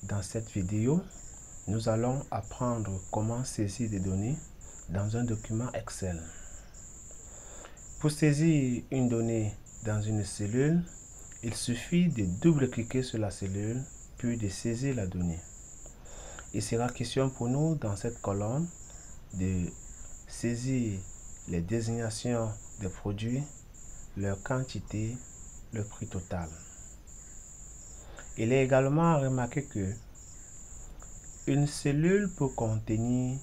Dans cette vidéo, nous allons apprendre comment saisir des données dans un document Excel. Pour saisir une donnée dans une cellule, il suffit de double-cliquer sur la cellule, puis de saisir la donnée. Il sera question pour nous dans cette colonne de saisir les désignations des produits, leur quantité, le prix total. Il est également à remarquer que une cellule peut contenir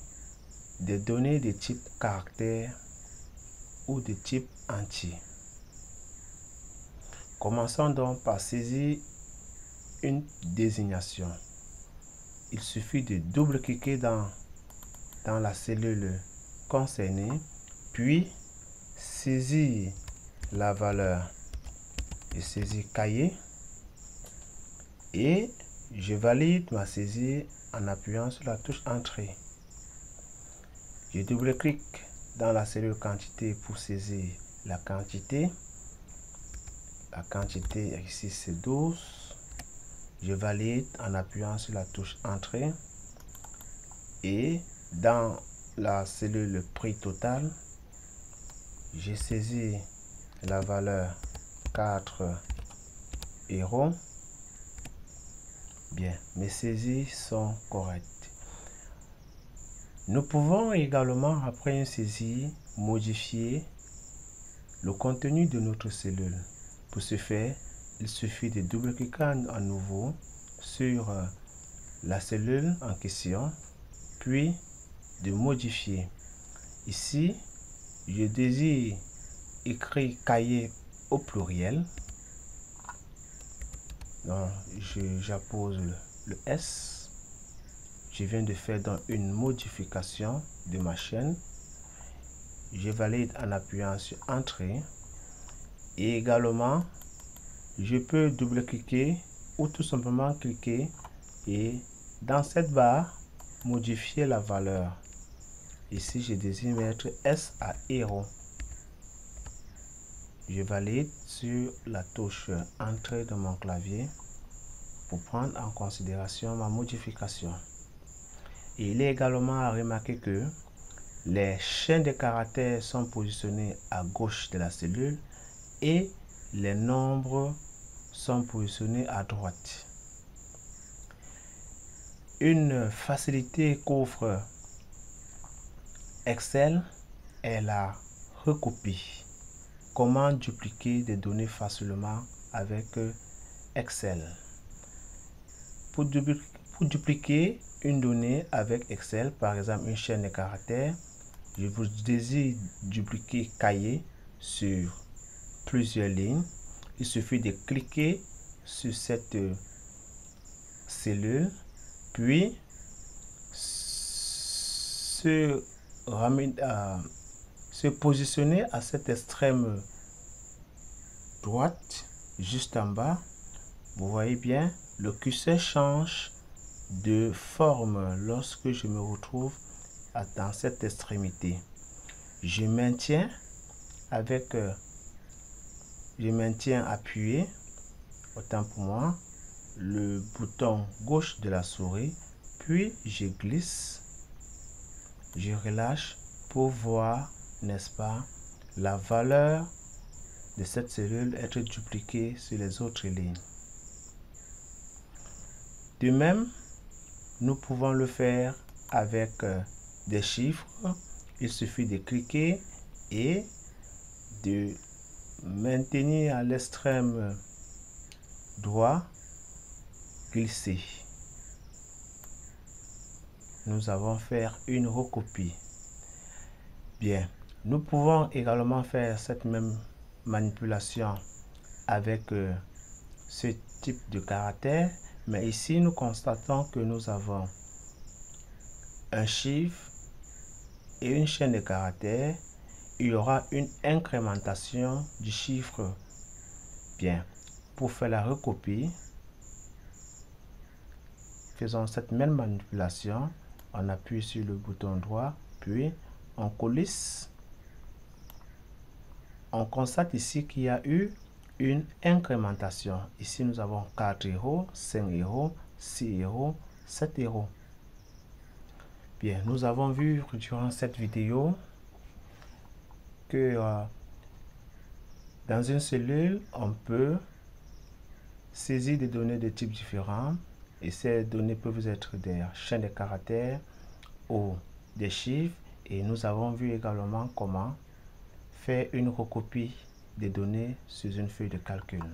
des données de type caractère ou de type entier. Commençons donc par saisir une désignation. Il suffit de double-cliquer dans la cellule concernée, puis saisir la valeur. Je saisis cahier et je valide ma saisie en appuyant sur la touche Entrée. Je double-clique dans la cellule quantité pour saisir la quantité. La quantité ici c'est 12. Je valide en appuyant sur la touche Entrée. Et dans la cellule prix total, j'ai saisi la valeur 4 €. Bien, mes saisies sont correctes. Nous pouvons également, après une saisie, modifier le contenu de notre cellule. Pour ce faire, il suffit de double-cliquer à nouveau sur la cellule en question, puis de modifier. Ici, je désire écrire cahier au pluriel. Donc, j'appose le S. Je viens de faire donc une modification de ma chaîne. Je valide en appuyant sur Entrée. Et également, je peux double-cliquer ou tout simplement cliquer et dans cette barre, modifier la valeur. Ici, je désire mettre S à €. Je valide sur la touche Entrée de mon clavier pour prendre en considération ma modification. Et il est également à remarquer que les chaînes de caractères sont positionnés à gauche de la cellule et les nombres sont positionnés à droite. Une facilité qu'offre Excel est la recopie. Comment dupliquer des données facilement avec Excel? Pour dupliquer une donnée avec Excel, par exemple une chaîne de caractères, je vous désire dupliquer cahier sur plusieurs lignes. Il suffit de cliquer sur cette cellule, puis se positionner à cette extrême droite, juste en bas. Vous voyez bien, le curseur change de forme lorsque je me retrouve dans cette extrémité. Je maintiens appuyé, autant pour moi, le bouton gauche de la souris, puis je glisse, je relâche pour voir, n'est-ce pas, la valeur de cette cellule être dupliquée sur les autres lignes. De même, nous pouvons le faire avec des chiffres. Il suffit de cliquer et de maintenir à l'extrême droit, glisser. Nous avons fait une recopie. Bien, nous pouvons également faire cette même manipulation avec ce type de caractère, mais ici nous constatons que nous avons un chiffre et une chaîne de caractères. Il y aura une incrémentation du chiffre. Bien, pour faire la recopie, faisons cette même manipulation. On appuie sur le bouton droit, puis on coulisse. On constate ici qu'il y a eu une incrémentation. Ici, nous avons 4 €, 5 €, 6 euros, 7 euros. Bien, nous avons vu durant cette vidéo que dans une cellule, on peut saisir des données de types différents et ces données peuvent être des chaînes de caractères ou des chiffres, et nous avons vu également comment faire une recopie des données sur une feuille de calcul.